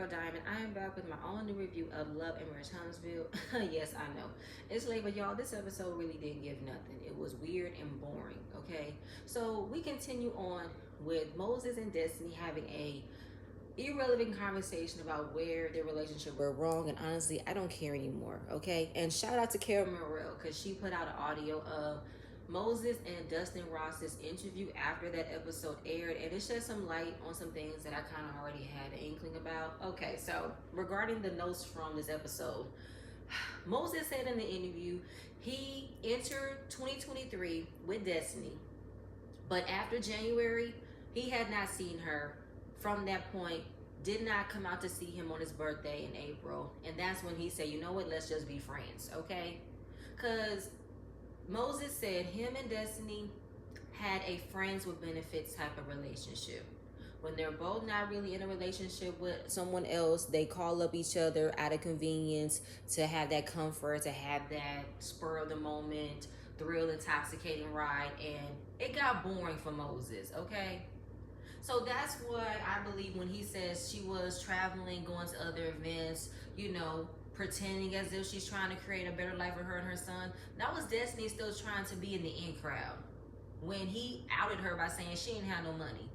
girl Diamond. I am back with my own new review of Love and Marriage Huntsville. Yes, I know. It's late, but y'all, this episode really didn't give nothing. It was weird and boring, okay? So we continue on with Moses and Destiny having a irrelevant conversation about where their relationship went wrong, and honestly, I don't care anymore, okay? And shout out to Karen Morrell, because she put out an audio of Moses and Dustin Ross's interview after that episode aired, and it shed some light on some things that I kind of already had an inkling about. Okay, so regarding the notes from this episode, Moses said in the interview he entered 2023 with Destiny, but after January, he had not seen her. From that point, did not come out to see him on his birthday in April, and that's when he said, you know what, let's just be friends, okay? Because Moses said him and Destiny had a friends with benefits type of relationship. When they're both not really in a relationship with someone else, they call up each other out of convenience to have that comfort, to have that spur of the moment, thrill, intoxicating ride, and it got boring for Moses, okay? So that's why I believe when he says she was traveling, going to other events, pretending as if she's trying to create a better life for her and her son. That was Destiny still trying to be in the in crowd. When he outed her by saying she didn't have no money.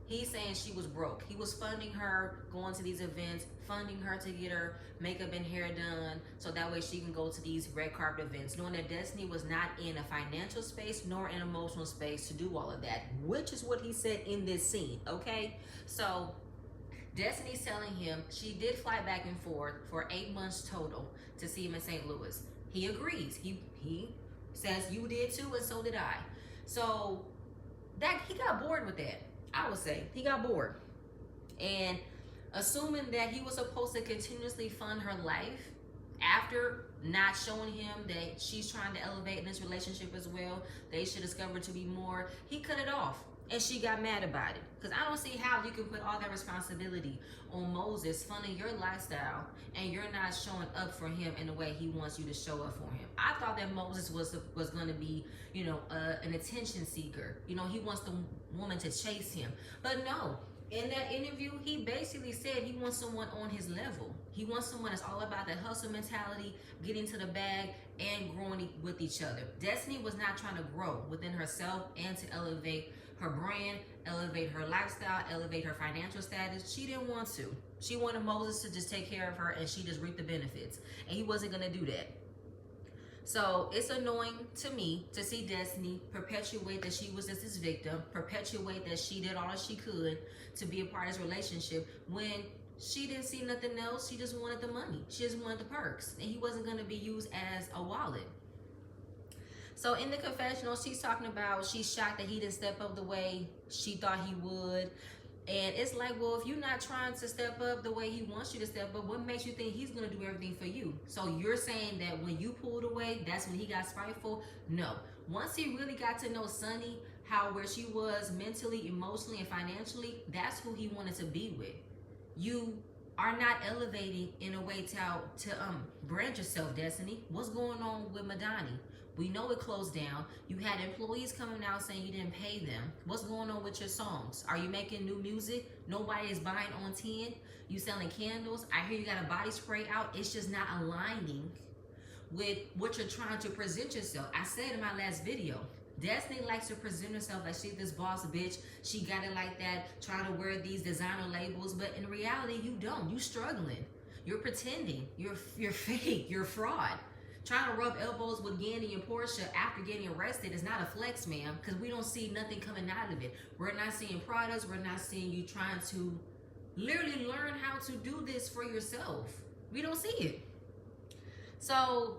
He's saying she was broke. He was funding her, going to these events, funding her to get her makeup and hair done so that way she can go to these red carpet events, knowing that Destiny was not in a financial space nor an emotional space to do all of that, which is what he said in this scene, okay? So Destiny's telling him she did fly back and forth for 8 months total to see him in St. Louis. He agrees. He says you did too, and so did I. So that he got bored with that. I would say he got bored, and assuming that he was supposed to continuously fund her life after not showing him that she's trying to elevate in this relationship as well, they should discover to be more, he cut it off. And she got mad about it. Because I don't see how you can put all that responsibility on Moses funding your lifestyle and you're not showing up for him in the way he wants you to show up for him. I thought that Moses was going to be, an attention seeker. He wants the woman to chase him. But no. In that interview, he basically said he wants someone on his level. He wants someone that's all about the hustle mentality, getting to the bag, and growing with each other. Destiny was not trying to grow within herself and to elevate her brand, elevate her lifestyle, elevate her financial status. She didn't want to. She wanted Moses to just take care of her and she just reaped the benefits. And he wasn't going to do that. So it's annoying to me to see Destiny perpetuate that she was just his victim, perpetuate that she did all that she could to be a part of his relationship when she didn't see nothing else. She just wanted the money. She just wanted the perks. And he wasn't going to be used as a wallet. So in the confessional, she's talking about she's shocked that he didn't step up the way she thought he would. And it's like, well, if you're not trying to step up the way he wants you to step up, what makes you think he's going to do everything for you? So you're saying that when you pulled away, that's when he got spiteful? No. Once he really got to know Sunny, where she was mentally, emotionally, and financially, that's who he wanted to be with. You are not elevating in a way to brand yourself, Destiny. What's going on with Madani? We know it closed down. You had employees coming out saying you didn't pay them. What's going on with your songs? Are you making new music? Nobody is buying on 10. You selling candles? I hear you got a body spray out. It's just not aligning with what you're trying to present yourself. I said in my last video, Destiny likes to present herself like she's this boss bitch. She got it like that, trying to wear these designer labels. But in reality, you don't. You struggling. You're pretending. You're fake. You're fraud. Trying to rub elbows with Yandy and Portia after getting arrested is not a flex, ma'am, because we don't see nothing coming out of it. We're not seeing products. We're not seeing you trying to literally learn how to do this for yourself. We don't see it. So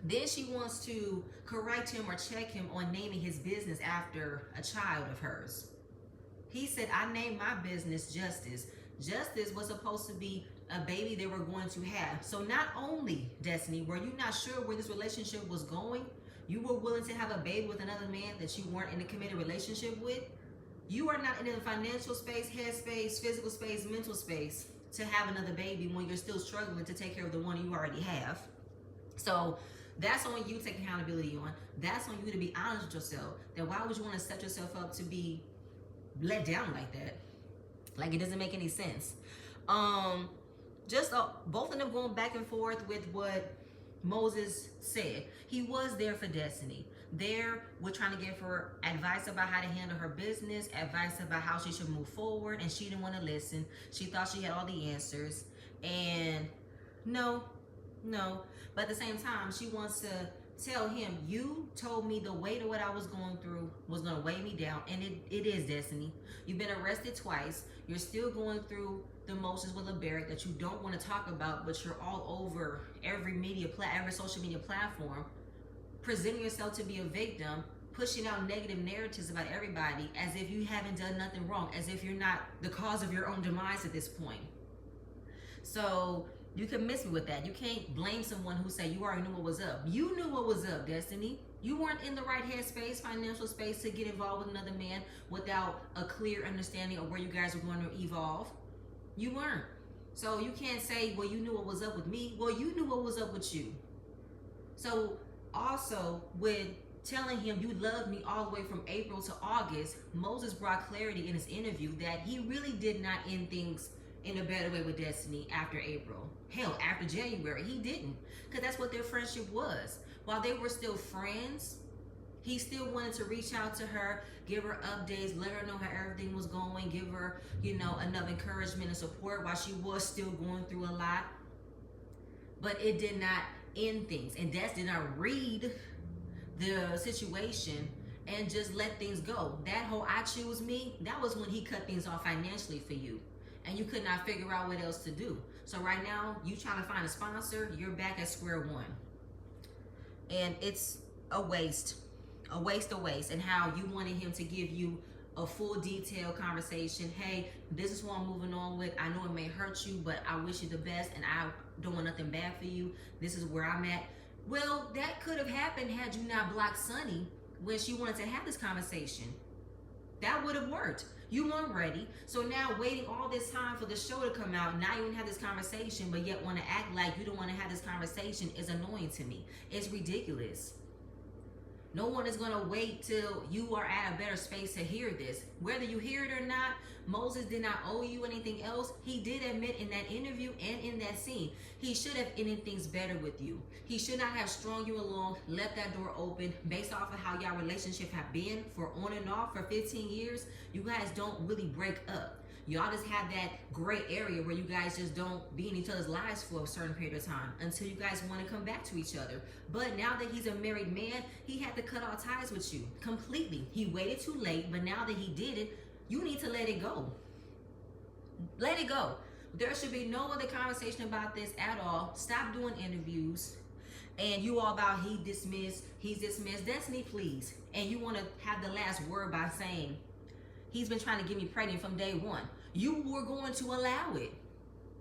then she wants to correct him or check him on naming his business after a child of hers. He said, I named my business Justice. Justice was supposed to be a baby they were going to have. So not only, Destiny, were you not sure where this relationship was going, you were willing to have a baby with another man that you weren't in a committed relationship with. You are not in a financial space, head space, physical space, mental space to have another baby when you're still struggling to take care of the one you already have. So that's on you to take accountability on. That's on you to be honest with yourself. Then why would you want to set yourself up to be let down like that? Like, it doesn't make any sense. Just both of them going back and forth with what Moses said. He was there for Destiny. There, we're trying to give her advice about how to handle her business, advice about how she should move forward, and she didn't want to listen. She thought she had all the answers, and no. But at the same time, she wants to tell him, you told me the weight of what I was going through was going to weigh me down, and it is, Destiny. You've been arrested twice. You're still going through the motions with a barrack that you don't want to talk about, but you're all over every social media platform, presenting yourself to be a victim, pushing out negative narratives about everybody as if you haven't done nothing wrong, as if you're not the cause of your own demise at this point. So you can miss me with that. You can't blame someone who said you already knew what was up. You knew what was up, Destiny. You weren't in the right headspace, financial space to get involved with another man without a clear understanding of where you guys were going to evolve. You weren't. So you can't say, well, you knew what was up with me. Well, you knew what was up with you. So also with telling him you loved me all the way from April to August, Moses brought clarity in his interview that he really did not end things in a better way with Destiny after April. Hell, after January, he didn't. Because that's what their friendship was. While they were still friends, he still wanted to reach out to her, give her updates, let her know how everything was going, give her, enough encouragement and support while she was still going through a lot. But it did not end things. And Des did not read the situation and just let things go. That whole I choose me, that was when he cut things off financially for you. And you could not figure out what else to do. So right now, you trying to find a sponsor, you're back at square one. And it's a waste. And how you wanted him to give you a full detailed conversation. Hey, this is what I'm moving on with. I know it may hurt you, but I wish you the best and I don't want nothing bad for you. This is where I'm at. Well, that could have happened had you not blocked Sunny when she wanted to have this conversation. That would have worked. You weren't ready. So now waiting all this time for the show to come out, now you want to have this conversation, but yet want to act like you don't want to have this conversation is annoying to me. It's ridiculous. No one is going to wait till you are at a better space to hear this. Whether you hear it or not, Moses did not owe you anything else. He did admit in that interview and in that scene, he should have ended things better with you. He should not have strung you along, left that door open based off of how y'all relationship have been for on and off for 15 years. You guys don't really break up. Y'all just have that gray area where you guys just don't be in each other's lives for a certain period of time until you guys want to come back to each other. But now that he's a married man, he had to cut all ties with you completely. He waited too late, but now that he did it, you need to let it go. Let it go. There should be no other conversation about this at all. Stop doing interviews. And you all about he's dismissed. Destiny, please. And you want to have the last word by saying, he's been trying to get me pregnant from day one. You were going to allow it.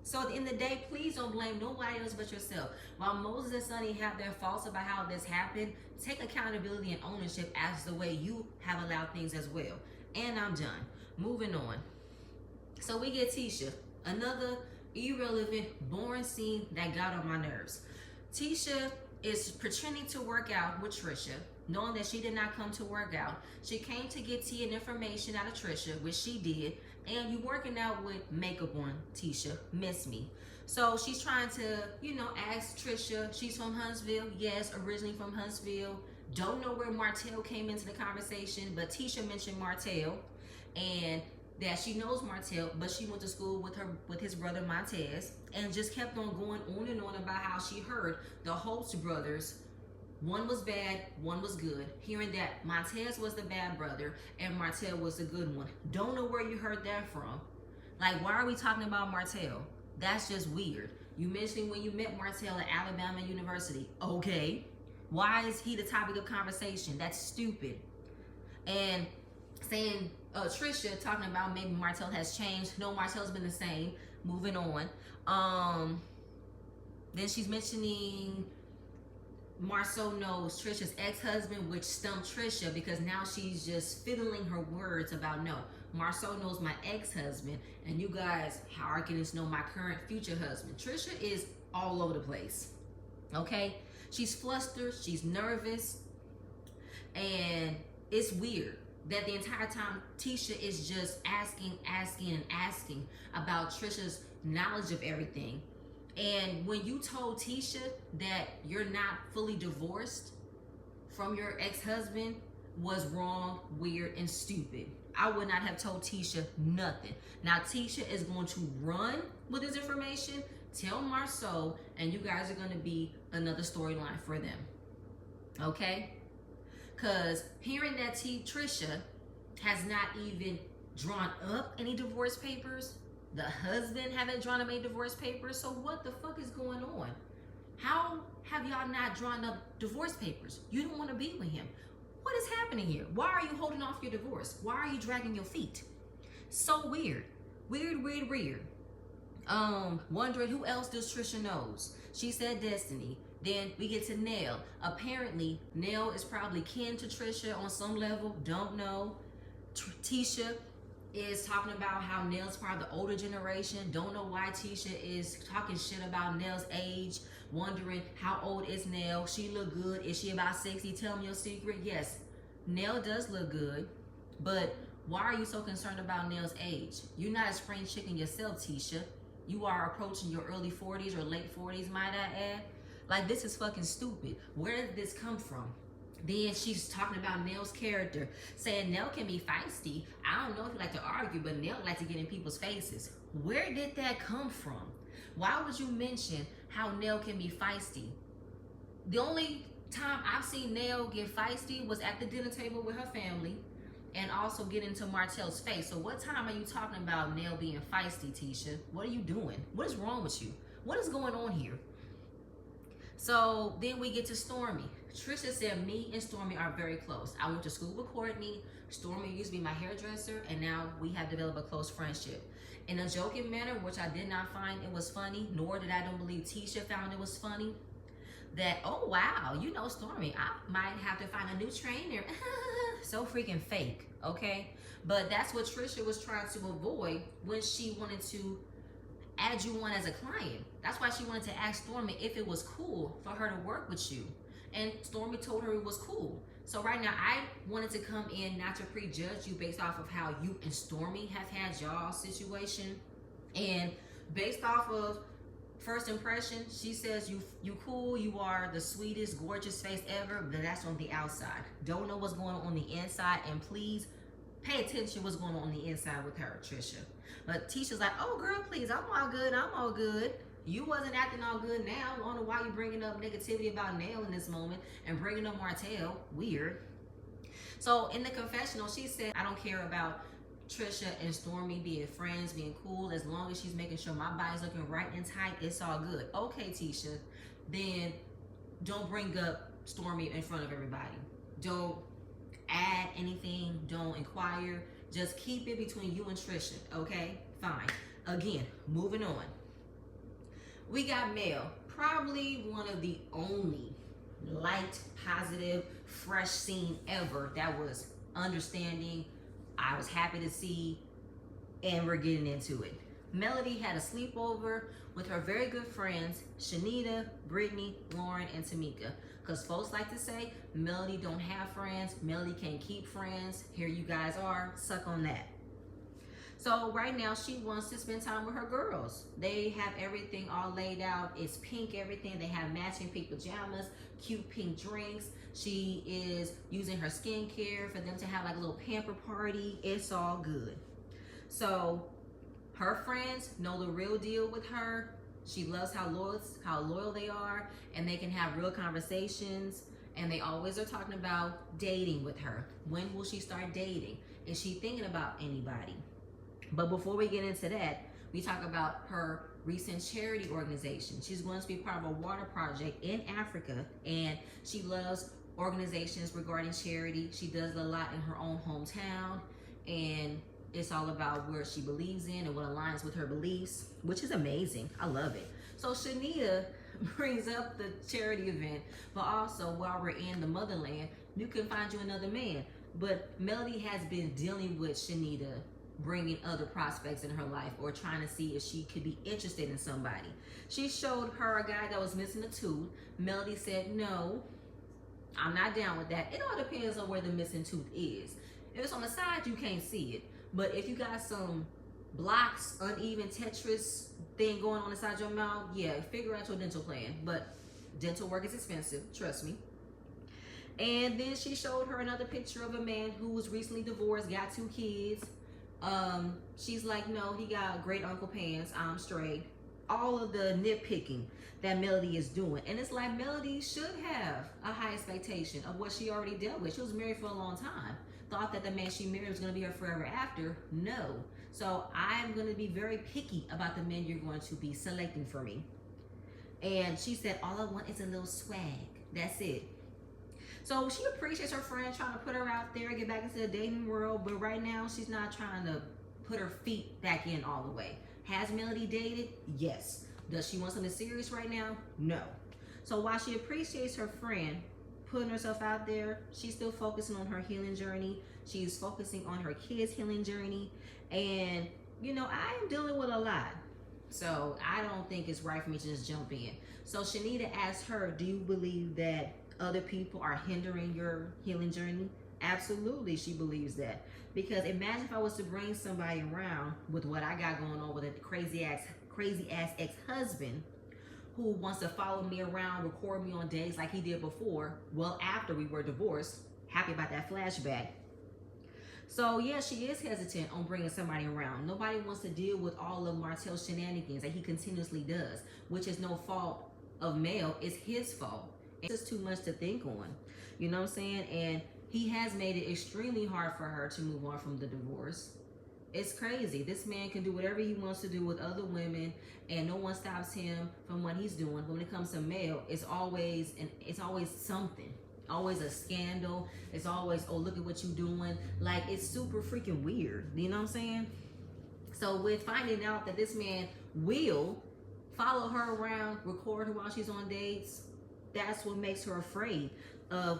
So at the end of the day, please don't blame nobody else but yourself. While Moses and Sunny have their faults about how this happened, take accountability and ownership as the way you have allowed things as well. And I'm done. Moving on. So we get Tisha, another irrelevant, boring scene that got on my nerves. Tisha is pretending to work out with Trisha, knowing that she did not come to work out. She came to get tea and information out of Trisha, which she did, and you working out with makeup on, Tisha. Miss me. So she's trying to, ask Trisha. She's from Huntsville. Yes, originally from Huntsville. Don't know where Martell came into the conversation, but Tisha mentioned Martell, and that she knows Martell, but she went to school with his brother Montez, and just kept on going on and on about how she heard the Holtz brothers, one was bad, one was good. Hearing that Montez was the bad brother and Martell was the good one. Don't know where you heard that from. Like, why are we talking about Martell? That's just weird. You mentioned when you met Martell at Alabama University. Okay. Why is he the topic of conversation? That's stupid. And saying, Trisha talking about maybe Martell has changed. No, Martell's been the same. Moving on. Then she's mentioning Marceau knows Trisha's ex-husband, which stumped Trisha because now she's just fiddling her words about, no, Marceau knows my ex-husband, and you guys are getting to know my current future husband. Trisha is all over the place, okay? She's flustered, she's nervous, and it's weird that the entire time Tisha is just asking about Trisha's knowledge of everything. And when you told Tisha that you're not fully divorced from your ex-husband was wrong, weird, and stupid. I would not have told Tisha nothing. Now Tisha is going to run with this information, tell Marceau, and you guys are going to be another storyline for them. Okay? Because hearing that Trisha has not even drawn up any divorce papers, the husband haven't drawn up any divorce papers, so what the fuck is going on? How have y'all not drawn up divorce papers? You don't want to be with him. What is happening here? Why are you holding off your divorce? Why are you dragging your feet? So weird. Weird. Wondering who else does Trisha knows. She said Destiny. Then we get to Nell. Apparently, Nell is probably kin to Trisha on some level. Don't know. Tisha is talking about how Nell's part of the older generation. Don't know why Tisha is talking shit about Nell's age. Wondering how old is Nell. She look good. Is she about 60? Tell me your secret. Yes, Nell does look good. But why are you so concerned about Nell's age? You're not a spring chicken yourself, Tisha. You are approaching your early 40s or late 40s, might I add. Like, this is fucking stupid. Where did this come from? Then she's talking about Nell's character, saying Nell can be feisty. I don't know if you like to argue, but Nell likes to get in people's faces. Where did that come from? Why would you mention how Nell can be feisty? The only time I've seen Nell get feisty was at the dinner table with her family and also get into Martell's face. So what time are you talking about Nell being feisty, Tisha? What are you doing? What is wrong with you? What is going on here? So then we get to Stormy. Trisha said me and Stormy are very close. I went to school with Courtney. Stormy used to be my hairdresser, and now we have developed a close friendship. In a joking manner, which I did not find it was funny, nor did I don't believe Tisha found it was funny, that, oh wow, you know Stormy, I might have to find a new trainer. So freaking fake, okay? But that's what Trisha was trying to avoid when she wanted to add you on as a client. That's why she wanted to ask Stormy if it was cool for her to work with you. And Stormy told her it was cool. So right now, I wanted to come in not to prejudge you based off of how you and Stormy have had y'all situation. And based off of first impression, she says you cool, you are the sweetest, gorgeous face ever, but that's on the outside. Don't know what's going on the inside, and please pay attention what's going on the inside with her, Trisha. But Tisha's like, oh girl, please, I'm all good. You wasn't acting all good now. I don't know why you bringing up negativity about Nell in this moment and bringing up Martell. Weird. So in the confessional, she said, I don't care about Trisha and Stormy being friends, being cool. As long as she's making sure my body's looking right and tight, it's all good. Okay, Tisha, then don't bring up Stormy in front of everybody. Don't add anything. Don't inquire. Just keep it between you and Trisha, okay? Fine. Again, moving on. We got Mel, probably one of the only light, positive, fresh scene ever that was understanding. I was happy to see, and we're getting into it. Melody had a sleepover with her very good friends, Shanita, Brittany, Lauren, and Tamika. Because folks like to say, Melody don't have friends, Melody can't keep friends. Here you guys are, suck on that. So right now she wants to spend time with her girls. They have everything all laid out. It's pink everything. They have matching pink pajamas, cute pink drinks. She is using her skincare for them to have like a little pamper party. It's all good. So her friends know the real deal with her. She loves how loyal they are, and they can have real conversations, and they always are talking about dating with her. When will she start dating? Is she thinking about anybody? But before we get into that, we talk about her recent charity organization. She's going to be part of a water project in Africa, and she loves organizations regarding charity. She does a lot in her own hometown, and it's all about where she believes in and what aligns with her beliefs, which is amazing. I love it. So Shanita brings up the charity event, but also while we're in the motherland, you can find you another man. But Melody has been dealing with Shanita bringing other prospects in her life, or trying to see if she could be interested in somebody. She showed her a guy that was missing a tooth. Melody said, no, I'm not down with that. It all depends on where the missing tooth is. If it's on the side, you can't see it. But if you got some blocks, uneven Tetris thing going on inside your mouth, yeah, figure out your dental plan. But dental work is expensive, trust me. And then she showed her another picture of a man who was recently divorced, got 2 kids. She's like, no, he got great uncle pants, I'm straight. All of the nitpicking that Melody is doing. And it's like Melody should have a high expectation of what she already dealt with. She was married for a long time. Thought that the man she married was going to be her forever after. No. So I'm going to be very picky about the men you're going to be selecting for me. And she said, all I want is a little swag. That's it. So she appreciates her friend trying to put her out there, get back into the dating world. But right now, she's not trying to put her feet back in all the way. Has Melody dated? Yes. Does she want something serious right now? No. So while she appreciates her friend putting herself out there, she's still focusing on her healing journey. She's focusing on her kids' healing journey. And, you know, I am dealing with a lot. So I don't think it's right for me to just jump in. So Shanita asked her, do you believe that other people are hindering your healing journey? Absolutely, she believes that. Because imagine if I was to bring somebody around with what I got going on with a crazy ass ex-husband who wants to follow me around, record me on days like he did before, well, after we were divorced. Happy about that flashback. So yeah, she is hesitant on bringing somebody around. Nobody wants to deal with all of Martell's shenanigans that he continuously does, which is no fault of Mel, it's his fault. It's just too much to think on. You know what I'm saying? And he has made it extremely hard for her to move on from the divorce. It's crazy. This man can do whatever he wants to do with other women, and no one stops him from what he's doing. But when it comes to Mel, it's always something. Always a scandal. It's always, oh, look at what you doing. Like, it's super freaking weird. You know what I'm saying? So with finding out that this man will follow her around, record her while she's on dates, that's what makes her afraid of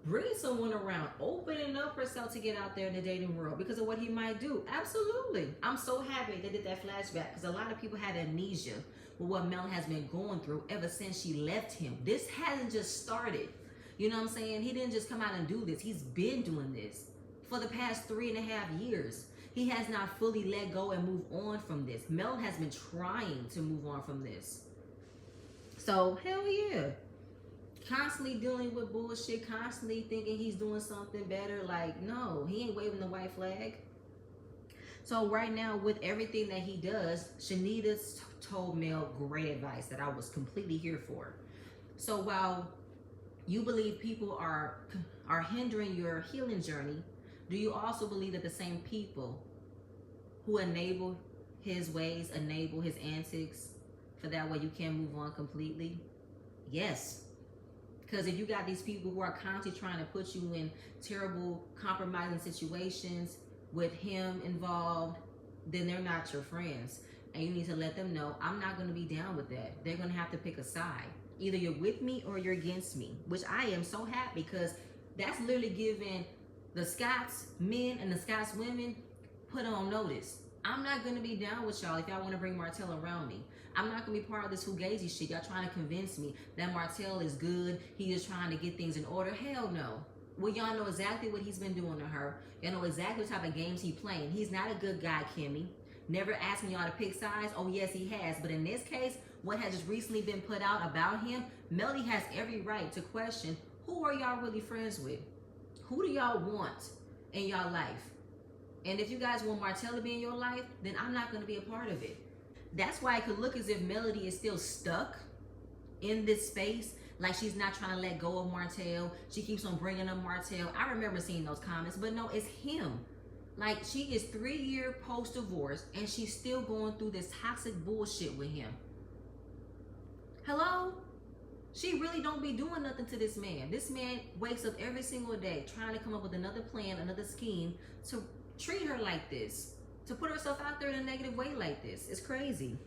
bringing someone around, opening up herself to get out there in the dating world because of what he might do. Absolutely. I'm so happy they did that flashback because a lot of people have amnesia with what Mel has been going through ever since she left him. This hasn't just started. You know what I'm saying? He didn't just come out and do this. He's been doing this for the past 3.5 years. He has not fully let go and move on from this. Mel has been trying to move on from this. So, hell yeah. Constantly dealing with bullshit, constantly thinking he's doing something better. Like, no, he ain't waving the white flag. So right now, with everything that he does, Shanita told Mel great advice that I was completely here for. So while you believe people are hindering your healing journey, do you also believe that the same people who enable his ways, enable his antics, for that way you can move on completely? Yes. Because if you got these people who are constantly trying to put you in terrible, compromising situations with him involved, then they're not your friends. And you need to let them know, I'm not going to be down with that. They're going to have to pick a side. Either you're with me or you're against me, which I am so happy because that's literally giving the Scots men and the Scots women put on notice. I'm not going to be down with y'all if y'all want to bring Martell around me. I'm not going to be part of this fugazi shit. Y'all trying to convince me that Martell is good. He is trying to get things in order. Hell no. Well, y'all know exactly what he's been doing to her. Y'all know exactly what type of games he's playing. He's not a good guy, Kimmy. Never asking y'all to pick sides. Oh, yes, he has. But in this case, what has just recently been put out about him, Melody has every right to question, who are y'all really friends with? Who do y'all want in y'all life? And if you guys want Martell to be in your life, then I'm not going to be a part of it. That's why it could look as if Melody is still stuck in this space, like she's not trying to let go of Martell. She keeps on bringing up Martell. I remember seeing those comments, but no, it's him. Like, she is 3-year post-divorce, and she's still going through this toxic bullshit with him. Hello? She really don't be doing nothing to this man. This man wakes up every single day trying to come up with another plan, another scheme to treat her like this, to put herself out there in a negative way like this. It's crazy.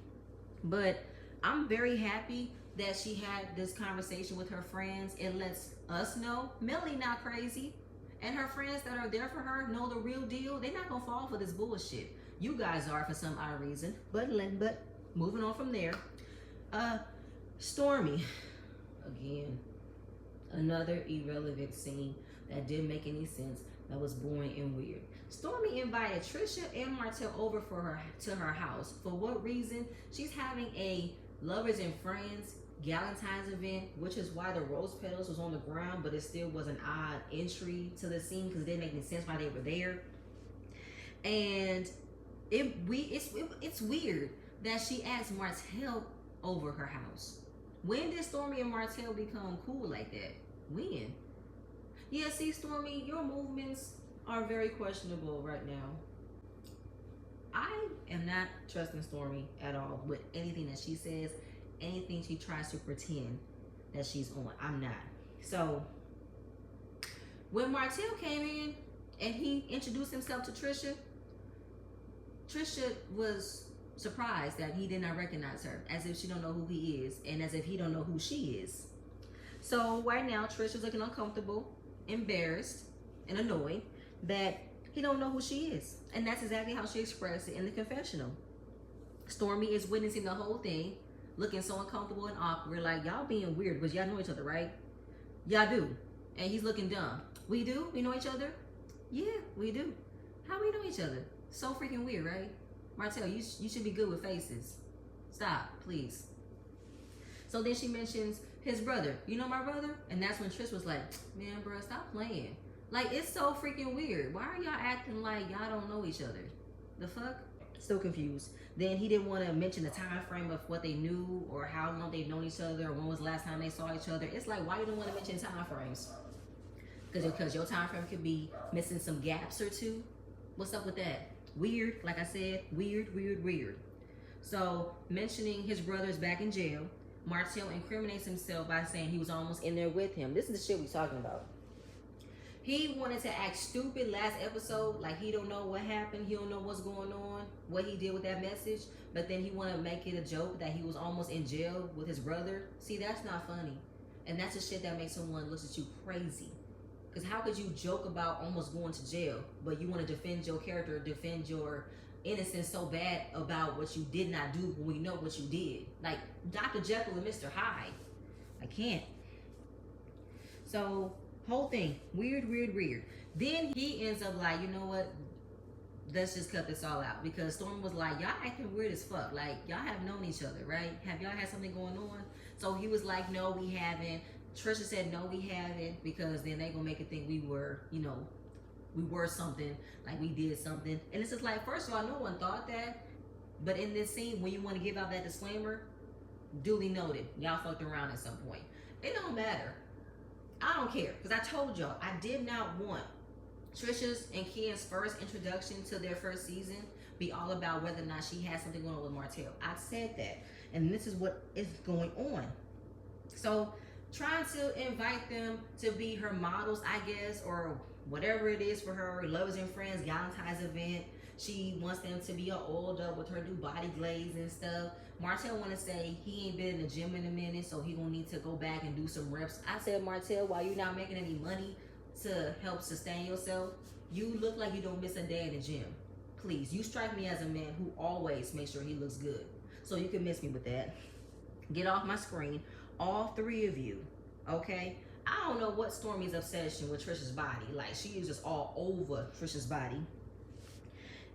But I'm very happy that she had this conversation with her friends. It lets us know Melly not crazy. And her friends that are there for her know the real deal. They're not going to fall for this bullshit. You guys are for some odd reason. But moving on from there. Stormy. Again, another irrelevant scene that didn't make any sense. That was boring and weird. Stormy invited Trisha and Martell over to her house. For what reason? She's having a lovers and friends Galentine's event, which is why the rose petals was on the ground, but it still was an odd entry to the scene because it didn't make any sense why they were there. And it's weird that she asked Martell over her house. When did Stormy and Martell become cool like that? When? Yeah, see, Stormy, your movements are very questionable right now. I am not trusting Stormy at all with anything that she says, anything she tries to pretend that she's on. I'm not. So when Martell came in and he introduced himself to Trisha, Trisha was surprised that he did not recognize her, as if she don't know who he is and as if he don't know who she is. So right now Trisha's looking uncomfortable, embarrassed, and annoyed that he don't know who she is. And that's exactly how she expressed it in the confessional. Stormy is witnessing the whole thing, looking so uncomfortable and awkward, like, y'all being weird, but y'all know each other, right? Y'all do. And he's looking dumb. We do? We know each other? Yeah, we do. How we know each other? So freaking weird, right? Martell, you should be good with faces. Stop, please. So then she mentions his brother. You know my brother? And that's when Trish was like, man, bro, stop playing. Like, it's so freaking weird. Why are y'all acting like y'all don't know each other? The fuck? Still confused. Then he didn't want to mention the time frame of what they knew or how long they've known each other or when was the last time they saw each other. It's like, why you don't want to mention time frames? Because your time frame could be missing some gaps or two. What's up with that? Weird, like I said, weird. So mentioning his brother's back in jail, Martell incriminates himself by saying he was almost in there with him. This is the shit we talking about. He wanted to act stupid last episode, like he don't know what happened, he don't know what's going on, what he did with that message, but then he wanted to make it a joke that he was almost in jail with his brother. See, that's not funny. And that's the shit that makes someone look at you crazy. Because how could you joke about almost going to jail, but you want to defend your character, defend your innocence so bad about what you did not do when we know what you did? Like Dr. Jekyll and Mr. Hyde. I can't. So, whole thing, weird. Then he ends up like, you know what? Let's just cut this all out. Because Storm was like, y'all acting weird as fuck. Like, y'all have known each other, right? Have y'all had something going on? So he was like, no, we haven't. Trisha said, no, we haven't, because then they gonna make it think we were, we were something, like we did something. And it's just like, first of all, no one thought that. But in this scene, when you want to give out that disclaimer, duly noted, y'all fucked around at some point. It don't matter. I don't care, because I told y'all, I did not want Trisha's and Kian's first introduction to their first season be all about whether or not she had something going on with Martell. I said that, and this is what is going on. So, trying to invite them to be her models, I guess, or whatever it is for her lovers and friends Galentine's event. She wants them to be all oiled up with her new body glaze and stuff. Martell want to say he ain't been in the gym in a minute, so he gonna need to go back and do some reps. I said, Martell, while you're not making any money to help sustain yourself, you look like you don't miss a day in the gym. Please, you strike me as a man who always makes sure he looks good. So you can miss me with that. Get off my screen. All three of you, okay? I don't know what Stormy's obsession with Trisha's body. Like, she is just all over Trisha's body.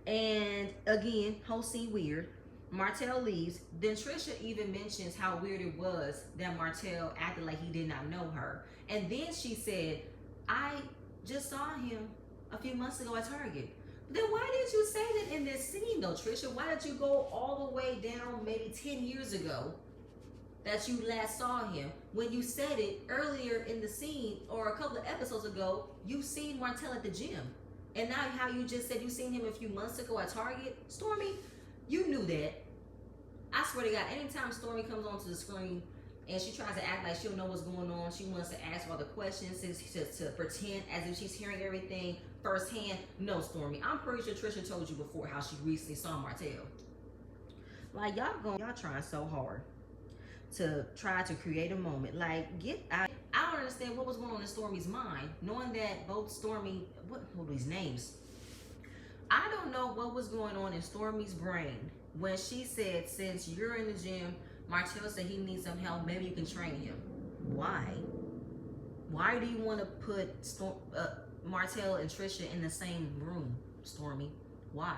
And again, whole scene weird. Martell leaves. Then Trisha even mentions how weird it was that Martell acted like he did not know her. And then she said, I just saw him a few months ago at Target. Then why did you say that in this scene though, Trisha? Why did you go all the way down maybe 10 years ago that you last saw him, when you said it earlier in the scene or a couple of episodes ago, you seen Martell at the gym? And now how you just said you seen him a few months ago at Target? Stormy, you knew that. I swear to God, anytime Stormy comes onto the screen and she tries to act like she don't know what's going on, she wants to ask all the questions to pretend as if she's hearing everything firsthand. No, Stormy, I'm pretty sure Trisha told you before how she recently saw Martell. Like, y'all trying so hard to try to create a moment. Like, get out. I don't understand what was going on in Stormy's mind, knowing that both Stormy, what were these names? I don't know what was going on in Stormy's brain when she said, since you're in the gym, Martell said he needs some help, maybe you can train him. Why? Why do you want to put Martell and Trisha in the same room, Stormy? Why?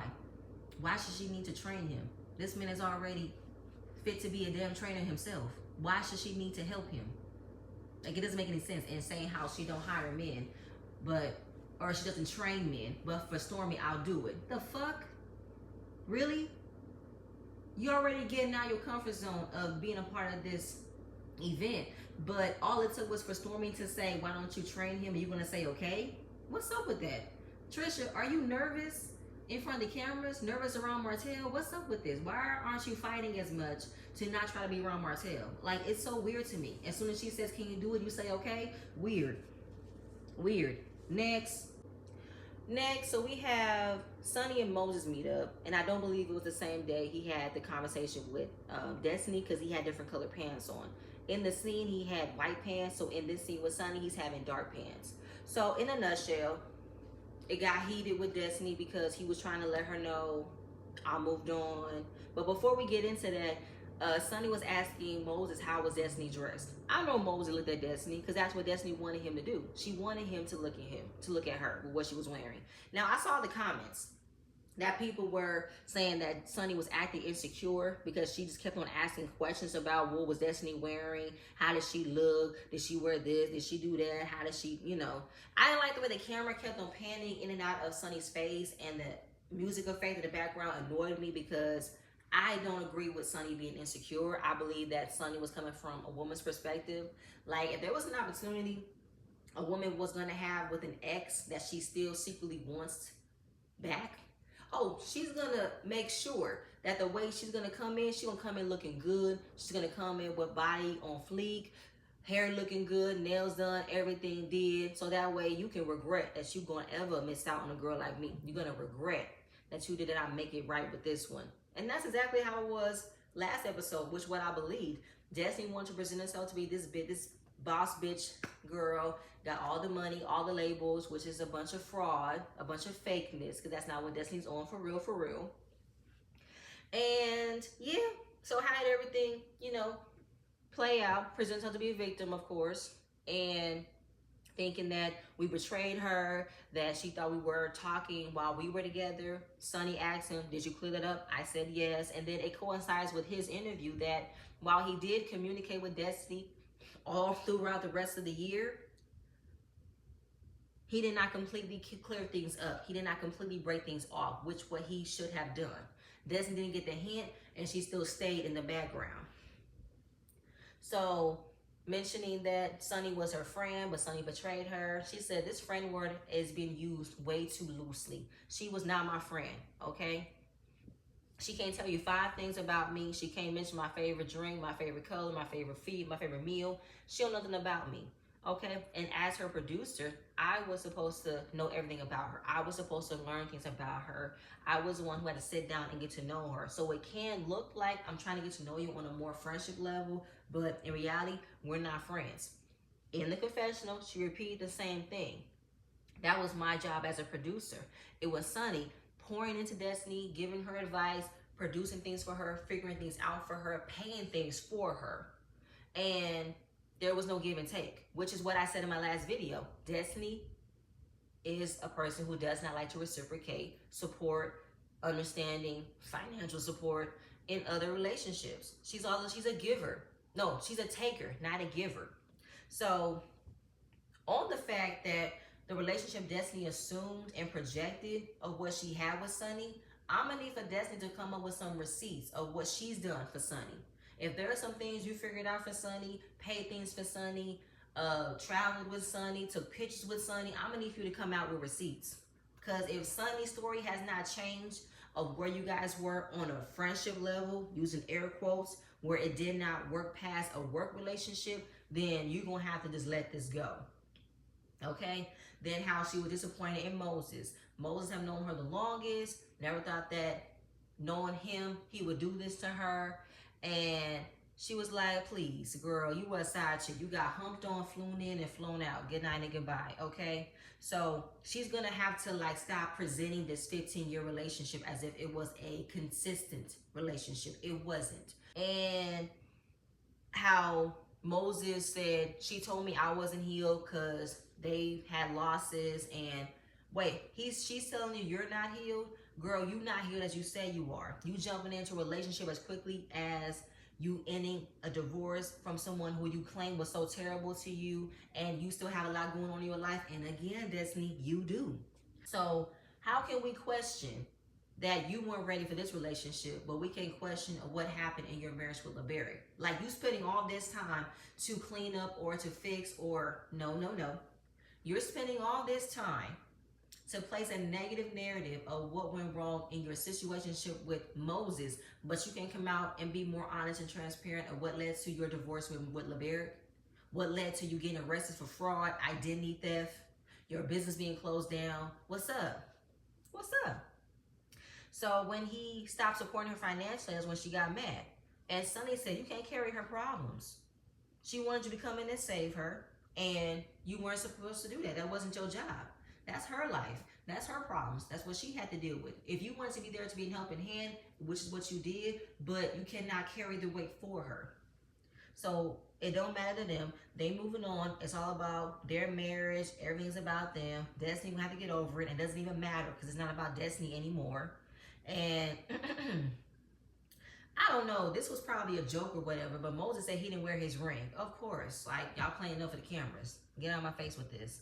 Why should she need to train him? This man is already fit to be a damn trainer himself. Why should she need to help him? Like, it doesn't make any sense. And saying how she don't hire men, or she doesn't train men, but for Stormy, I'll do it. The fuck? Really? You're already getting out your comfort zone of being a part of this event, but all it took was for Stormy to say, why don't you train him? And you're gonna say, okay? What's up with that? Trisha, are you nervous in front of the cameras? Nervous around Martell? What's up with this? Why aren't you fighting as much to not try to be around Martell? Like, it's so weird to me. As soon as she says, can you do it? You say, okay? Weird. Weird. Next, so we have Sonny and Moses meet up, and I don't believe it was the same day he had the conversation with Destiny, because he had different colored pants on. In the scene, he had white pants, so in this scene with Sonny, he's having dark pants. So in a nutshell, it got heated with Destiny because he was trying to let her know I moved on. But before we get into that, Sonny was asking Moses how was Destiny dressed. I know Moses looked at Destiny because that's what Destiny wanted him to do. She wanted him to look at her with what she was wearing. Now, I saw the comments that people were saying that Sonny was acting insecure because she just kept on asking questions about what was Destiny wearing, how did she look, did she wear this, did she do that, how did she, I didn't like the way the camera kept on panning in and out of Sonny's face, and the music effect in the background annoyed me because I don't agree with Sonny being insecure. I believe that Sonny was coming from a woman's perspective. Like, if there was an opportunity a woman was going to have with an ex that she still secretly wants back, she's going to make sure that the way she's going to come in, she's going to come in looking good. She's going to come in with body on fleek, hair looking good, nails done, everything did. So that way you can regret that you're going to ever miss out on a girl like me. You're going to regret that you did not make it right with this one. And that's exactly how it was last episode, which what I believed. Destiny wanted to present herself to be this boss bitch girl, got all the money, all the labels, which is a bunch of fraud, a bunch of fakeness, because that's not what Destiny's on for real. And yeah, so how did everything, play out? Presents her to be a victim, of course, and thinking that we betrayed her, that she thought we were talking while we were together. Sonny asked him, did you clear that up? I said yes. And then it coincides with his interview that while he did communicate with Destiny all throughout the rest of the year, he did not completely clear things up. He did not completely break things off, which what he should have done. Destiny didn't get the hint, and she still stayed in the background. So, mentioning that Sonny was her friend, but Sonny betrayed her, she said this friend word is being used way too loosely. She was not my friend, okay? She can't tell you 5 things about me. She can't mention my favorite drink, my favorite color, my favorite feed, my favorite meal. She don't know nothing about me, okay? And as her producer, I was supposed to know everything about her. I was supposed to learn things about her. I was the one who had to sit down and get to know her. So it can look like I'm trying to get to know you on a more friendship level, but in reality, we're not friends. In the confessional, she repeated the same thing. That was my job as a producer. It was Sonny pouring into Destiny, giving her advice, producing things for her, figuring things out for her, paying things for her. And there was no give and take, which is what I said in my last video. Destiny is a person who does not like to reciprocate support, understanding, financial support in other relationships. She's a giver. No, she's a taker, not a giver. So on the fact that the relationship Destiny assumed and projected of what she had with Sonny, I'm gonna need for Destiny to come up with some receipts of what she's done for Sonny. If there are some things you figured out for Sonny, paid things for Sonny, traveled with Sonny, took pictures with Sonny, I'm gonna need for you to come out with receipts. Because if Sonny's story has not changed of where you guys were on a friendship level, using air quotes, where it did not work past a work relationship, then you're gonna have to just let this go. Okay? Then how she was disappointed in Moses. Moses have known her the longest, never thought that knowing him, he would do this to her. And she was like, please, girl, you were a side chick. You got humped on, flown in, and flown out. Good night and goodbye, okay? So she's going to have to, stop presenting this 15-year relationship as if it was a consistent relationship. It wasn't. And how Moses said, she told me I wasn't healed because they had losses. And wait, she's telling you you're not healed? Girl, you not healed as you say you are. You jumping into a relationship as quickly as you ending a divorce from someone who you claim was so terrible to you, and you still have a lot going on in your life. And again, Destiny, you do. So how can we question that you weren't ready for this relationship, but we can question what happened in your marriage with LeBerry? Like, you spending all this time to clean up or to fix, or no, no, no. You're spending all this time to place a negative narrative of what went wrong in your situationship with Moses, but you can come out and be more honest and transparent of what led to your divorce with LeBerry, what led to you getting arrested for fraud, identity theft, your business being closed down. What's up? What's up? So when he stopped supporting her financially, that's when she got mad. And Sonny said, you can't carry her problems. She wanted you to come in and save her, and you weren't supposed to do that. That wasn't your job. That's her life. That's her problems. That's what she had to deal with. If you wanted to be there to be a helping hand, which is what you did, but you cannot carry the weight for her. So it don't matter to them. They moving on. It's all about their marriage. Everything's about them. Destiny will have to get over it. It doesn't even matter because it's not about Destiny anymore. And I don't know, this was probably a joke or whatever, but Moses said he didn't wear his ring. Of course, like, y'all playing enough for the cameras. Get out of my face with this.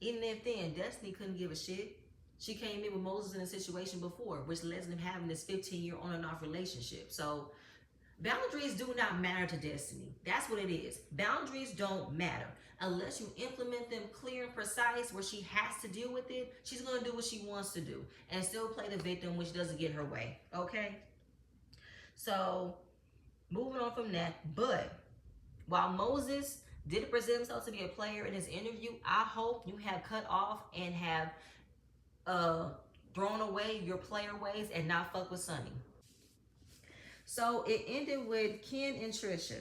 Even if then, Destiny couldn't give a shit. She came in with Moses in a situation before, which led to them having this 15-year on and off relationship. So boundaries do not matter to Destiny. That's what it is. Boundaries don't matter. Unless you implement them clear and precise where she has to deal with it, she's going to do what she wants to do and still play the victim, which doesn't get her way. Okay? So, moving on from that. But while Moses did present himself to be a player in his interview, I hope you have cut off and have thrown away your player ways and not fuck with Sonny. So it ended with Ken and Trisha.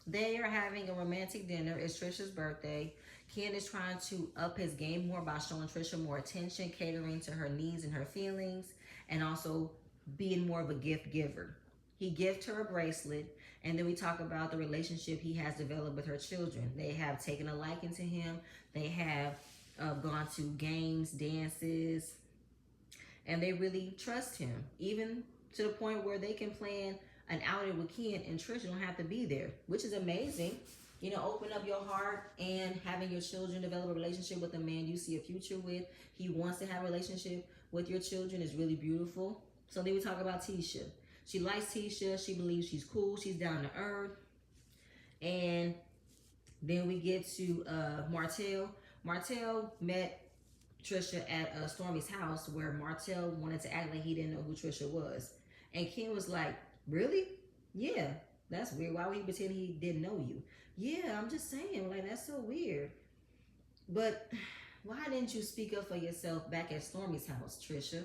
They are having a romantic dinner. It's Trisha's birthday. Ken is trying to up his game more by showing Trisha more attention, catering to her needs and her feelings, and also being more of a gift giver. He gifted her a bracelet, and then we talk about the relationship he has developed with her children. They have taken a liking to him. They have gone to games, dances, and they really trust him, even to the point where they can plan an outing with Ken and Trisha don't have to be there, which is amazing. You know, open up your heart and having your children develop a relationship with a man you see a future with. He wants to have a relationship with your children is really beautiful. So then we talk about Tisha. She likes Tisha. She believes she's cool. She's down to earth. And then we get to Martell. Martell met Trisha at Stormy's house, where Martell wanted to act like he didn't know who Trisha was. And Ken was like, really? Yeah, that's weird. Why would he pretend he didn't know you? Yeah, I'm just saying, like, that's so weird. But why didn't you speak up for yourself back at Stormy's house, Trisha?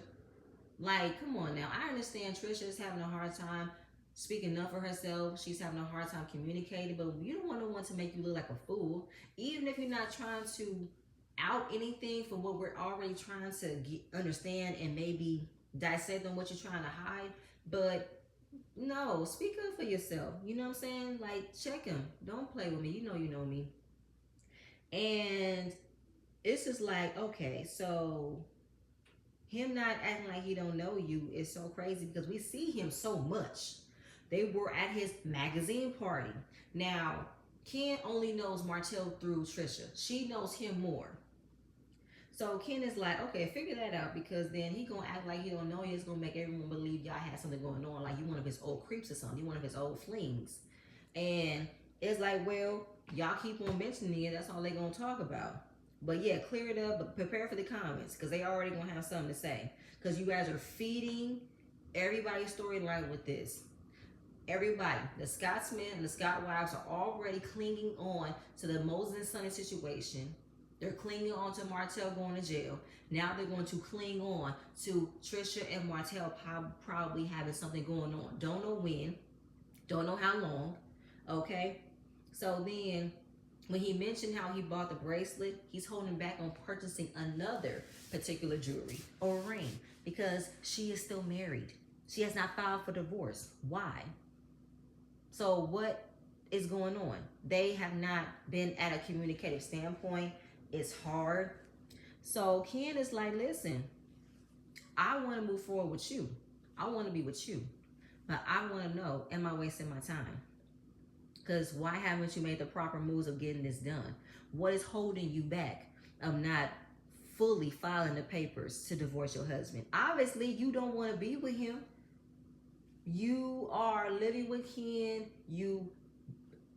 Like, come on now. I understand Trisha is having a hard time speaking up for herself. She's having a hard time communicating, but you don't want no one to make you look like a fool. Even if you're not trying to out anything from what we're already trying to understand and maybe dissect on what you're trying to hide. But no, speak up for yourself. You know what I'm saying? Like, check him. Don't play with me. You know me. And it's just like, okay, so him not acting like he don't know you is so crazy because we see him so much. They were at his magazine party. Now, Ken only knows Martell through Trisha. She knows him more. So Ken is like, okay, figure that out, because then he gonna act like he don't know you. It's gonna make everyone believe y'all had something going on, like you one of his old creeps or something. You one of his old flings. And it's like, well, y'all keep on mentioning it. That's all they gonna talk about. But yeah, clear it up, but prepare for the comments, because they already gonna have something to say. Because you guys are feeding everybody's storyline with this. Everybody, the Scotsmen and the Scott wives are already clinging on to the Moses and Sonny situation. They're clinging on to Martell going to jail. Now they're going to cling on to Trisha and Martell probably having something going on. Don't know when. Don't know how long. Okay? So then, when he mentioned how he bought the bracelet, he's holding back on purchasing another particular jewelry or ring because she is still married. She has not filed for divorce. Why? So what is going on. They have not been at a communicative standpoint. It's hard. So Ken is like, listen, I want to move forward with you. I want to be with you. But I want to know, am I wasting my time? Because why haven't you made the proper moves of getting this done? What is holding you back of not fully filing the papers to divorce your husband? Obviously, you don't want to be with him. You are living with Ken. You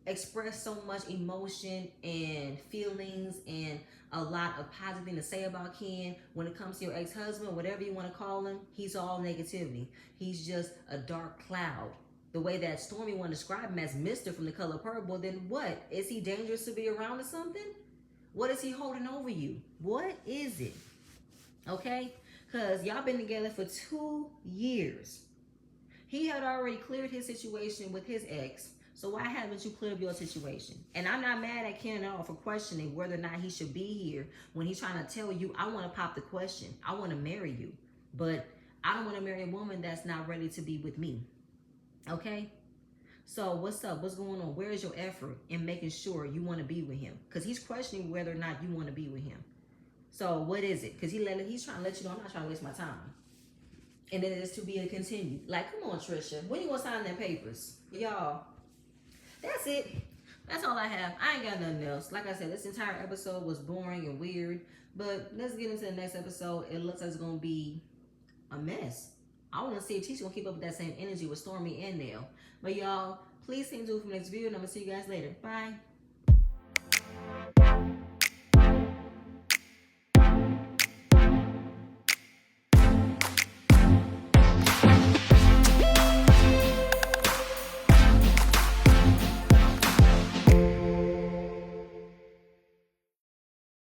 express so much emotion and feelings and a lot of positive things to say about Ken. When it comes to your ex-husband, whatever you want to call him, he's all negativity. He's just a dark cloud. The way that Stormy want to describe him as Mr. from The Color Purple, then what? Is he dangerous to be around or something? What is he holding over you? What is it? Okay? Because y'all been together for 2 years. He had already cleared his situation with his ex. So why haven't you cleared up your situation? And I'm not mad at Ken at all for questioning whether or not he should be here when he's trying to tell you, I want to pop the question. I want to marry you. But I don't want to marry a woman that's not ready to be with me. Okay? So what's up? What's going on? Where is your effort in making sure you want to be with him? Because he's questioning whether or not you want to be with him. So what is it? Because he's trying to let you know, I'm not trying to waste my time. And then it's to be a continue. Like, come on, Trisha. When you going to sign them papers? Y'all. That's it. That's all I have. I ain't got nothing else. Like I said, this entire episode was boring and weird. But let's get into the next episode. It looks like it's going to be a mess. I want to see if she's going to keep up with that same energy with Stormy and Nail. But y'all, please stay tuned for the next video. And I'm going to see you guys later. Bye.